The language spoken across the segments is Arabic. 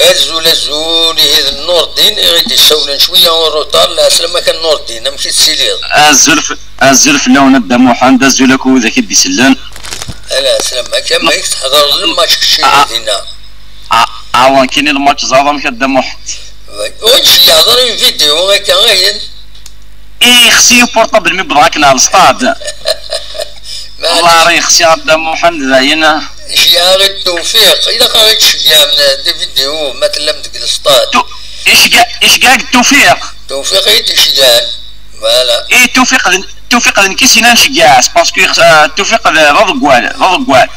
الزول هذا نور الدين غير يسولن شويه والروطال لا سلام كان نور الدين ماشي تسيليض الزلف لون الدم وحند الزلك وذاك يدي سلان لا سلام كما هيك تحضر الماتش الشيء هنا عوان كاين الماتش زعما كدم واحد وش يهضر فيديو هكا غاين اي خصي بورطابل مي بضاكنا على السطاد والله راه خصي الدم وحند زاينه يا غير التوفيق إذا قريت شجاع من دي فيديو مثلا ديك السطاد إيش كاع التوفيق توفيق يدي شجاع فوالا إيه التوفيق نكيسينا نشجع باسكو التوفيق رض قوال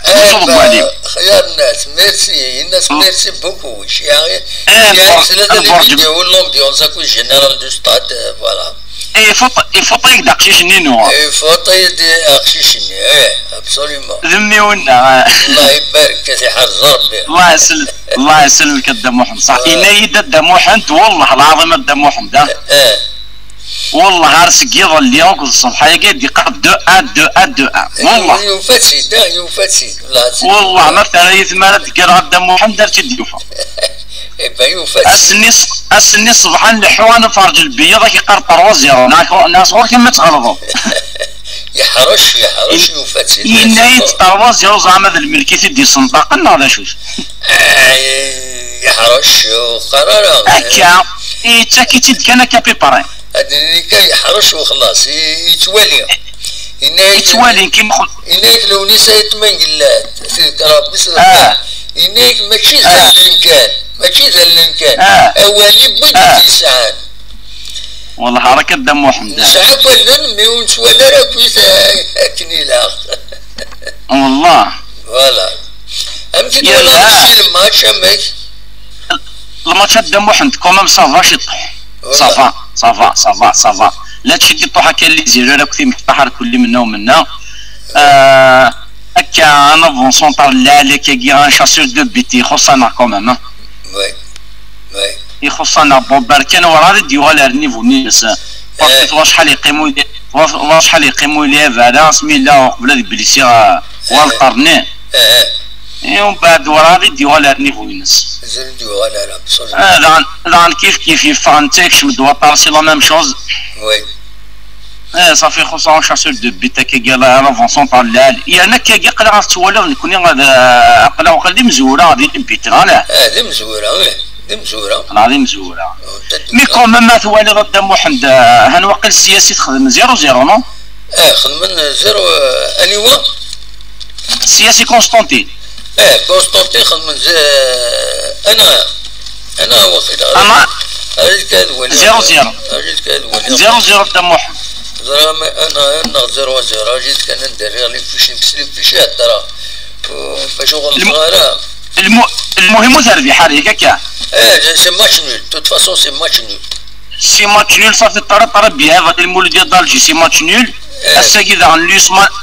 خيار الناس ميرسي الناس ميرسي بوكو شياغي سلسلة الفيديو والامبيونس اكو جنرال دو ستاد فوالا يفوطيك دا قشيش نينو يفوطيك دا قشيش ايه ابسوليمون ذميونا الله يبارك كي حرز ربي الله يسلمك الدم محمد صح ينايد الدم محمد والله العظيم الدم محمد والله عارس قيض اللي يوقظ الصبح يقعد يقرب دو والله يوفاتسي والله مثلا يثمر تقرا الدم محمد تشد يوفا السني صبحا الحوان فرج البيضة كيقرطر وزيرو ناس غير كما تغلظوا يحرش يوفاتسي ينايد طروا زيرو زعما ذا الملكي تدي صنداقنا هذا شوش يحرش وقرار هكا يتاكي تد كان كابيبارين هذا اللي كيحرش وخلاص يتوالي كيما هناك لو نساء يتمنقلات ربي هناك ماشي زال الامكان اولي بد تسعان والله حركة دم محمد ساعات ولا ميونس ولا راكويس هاكني لا والله فوالا امتى ولا الماتش امك الماتش دم محمد كومام صافا شطح صافا لا تشدي طوحه كاين اللي يزيرو راه كثير محتحر كل منا ومنا هكا انا فون سونطار لا كي ان شاسور دو بيتي يخصنا كومام وي يخصنا بوبر كان ورا ديوال النيفو نيس باسكو شحال يقيموا ليه فالا سمي الله قبل هذيك بليسي والقرني ومن بعد ورا ديوال النيفو نيس دان كيف يفانتيكش من دوطار سي لا ميم شوز وي صافي خصوصا شاسور دو بيتا كي قال رافون سونطال لا يعني كي قال غا تولى نكوني غا قلا وقال مزوره غادي بيت غالا دي مزوره غادي مزوره مي كومام ما ثوالي غدا محمد هنوقل السياسي تخدم 0-0 نو خدمنا 0 اني هو السياسي كونستانتين كونستانتين خدمنا انا واخد انا اجيت كادولي 0-0 دم محمد انا 0-0 جيت كان ندير لي فيش ترى باش شغل صغيره المهم تربح هذيك هكا سي ماتش نول توت فاسون سي ماتش نول صافي طرب بها المولد ديال دالجي سي ماتش نول هسا كذا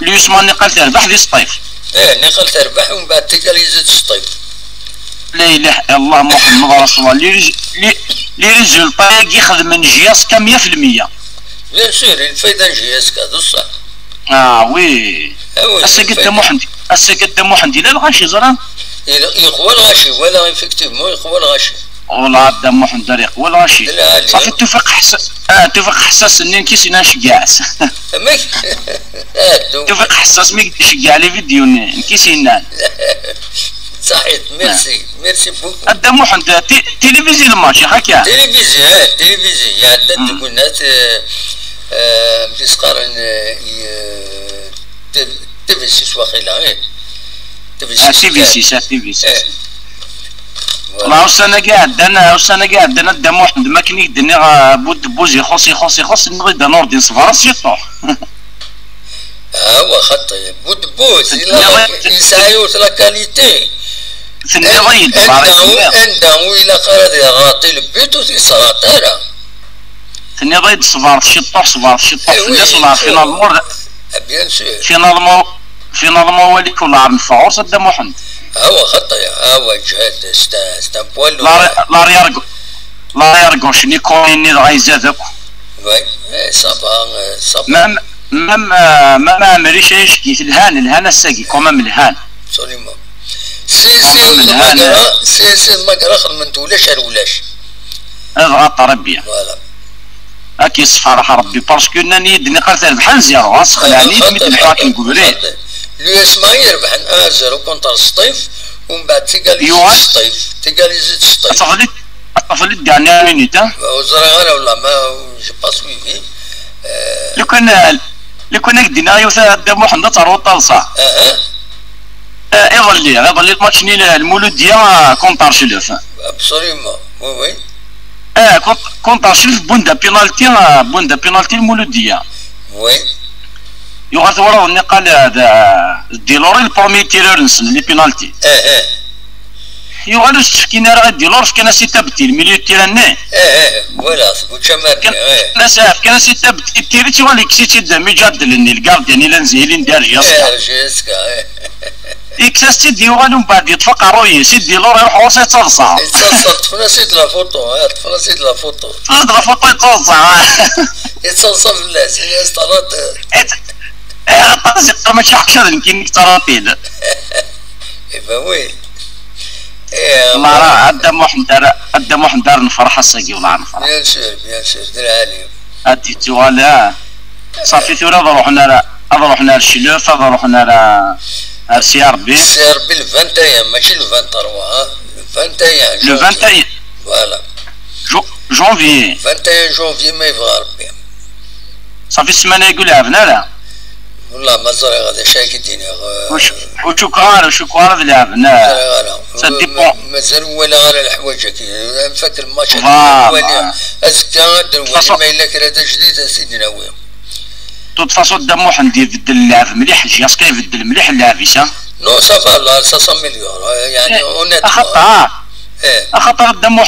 ليوسمان نقل تربح ذي الصيف نقل تربح ومن بعد تيكاليزيت الصيف لا اله الا الله محمد رسول الله لي ريزولطا يخدم من جياس كا 100% بيان سور الفايده جياس كذا صح وي هسا قدام محمد لا الغاشي زرا يقوى الغاشي ولا افكتيفمون يقوى الغاشي والله دم محمد يقوى الغاشي صافي توفيق حساس اني كيسينا نشجعس توفيق حساس مي يشجع لي فيديو كيسينا صحيح ميرسي بوكو الدم محمد تلفزيون الماتش هكا تلفزيون يعني تقول الناس تسقارن تفسي سواخيلا تي في سي والله وسنا قاعد انا الدم محمد ما كان يدني بود بوز يخص نغي نور دين صفارس يطوح هو خطي بود بوز يسايو لا كاليتي ثني ضيد عندهم الى قرد غاطي البيتو في سراطيرا ثني ضيد صفارس يطوح الناس والله فينا المور بيان سور فينا الموالي كل عام فعورس الدم محمد هو خطي هو جهاد استنبول لا يرقو شني كويني غايزادك وي صبا ما مريش يشكي الهان الساقي كومام الهان سوليمون سي المقرا خدمت ولاش ولاش اضغط ربي فوالا هاكي صفارح ربي باسكو ناني يدني قال تربح نزيرو غاسخلاني مثل حاك نقولي لو اسمع يربح 1-0 كونتر سطيف ومن بعد تيقال سطيف تيقال يزيد سطيف طفل الدنيا مينيت وزرا ولا ما جي با سويفي لو كان كدينا يوثا دمو حنا ترو طالصا يظلي الماتش نيل المولوديه كونتر شلف ابسوليومون وي كونتر شلف بوندا بينالتي المولوديه وي يغاث ورا قال هذا ديلوري البرومي تيرور نسن لي بينالتي يغالوش تشكينا راه ديلور كان سي تبتي الميليو تيراني فوالا وتشمال كان سي تبتي تيري تي ولي كسيتي دامي جادلني الكارديان الا نزيلين دارجي جيسكا إكساستي ديوغالو من بعد يطفق روي سيدي لور يروح ورسي يتصلصع طفنا سيد لا فوتو طفنا سيد لا فوتو لا فوتو يتصلصع يتصلصع بالله سيدي استرات طازق ما شحكشر يمكن تراتيل إبا وين ما راه عدا محندار نفرح الساقي ولا نفرح بيان سور دير عليهم هادي توالا صافي ثورة روحنا للشلوف روحنا سي ار بي ال 21 ماشي ال 23 ال 21 لو 21 فوالا جونفي 21 جونفي ما يبغى ربي صافي السمانه يقول عبنا لا والله ما زرع غادي شاكدين وشكرا لعبنا مازال ولا على الحوايج كي فات الماتش الاولاني اسكا دروالي ما الا كرا جديد سيدنا ويا توت فاصون دمو حندي يبدل اللعب مليح جياس كيبدل مليح اللعب يسا نو صافا لا 500 مليون يعني اونيت اخطر الدمو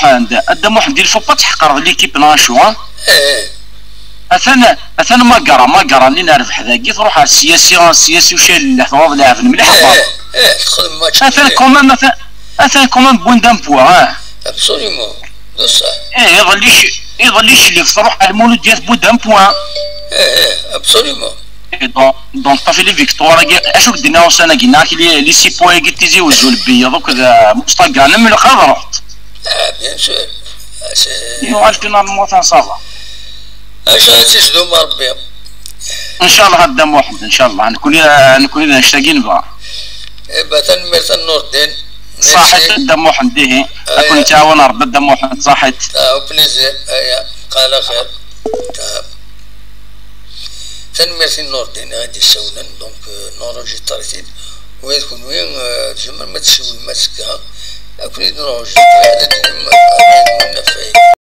حند الفو با تحقر ليكيب ناشو اثنا ما قرا اللي نعرف ذاكي تروح على السياسي وشال لاحظوا لاعب مليح تخدم ماتش اثنا كومان بوين دان بوا ابسوليومون بصح يظليش اللي تروح على المولود ديال بوين دان بوا ابسوليومون دونك طافي لي فيكتوار اشوف دينا وسنا قلنا لي سي بوي قلت تيزي وزول بيا دوك مستقانا من الخضر رحت بيان سور يو فينا الموطن صافا اش غتسدو ربي ان شاء الله هدام واحد ان شاء الله نكون مشتاقين بها ايبا تنمير تنور الدين صحيت الدم واحد ديه اكون تعاون ربي الدم واحد صحيت بليزير قال خير تنمير تنور الدين غادي يسولن دونك نورجيستريتي ويكون وين جمل ما تسول ماسكها اكون نورجيستري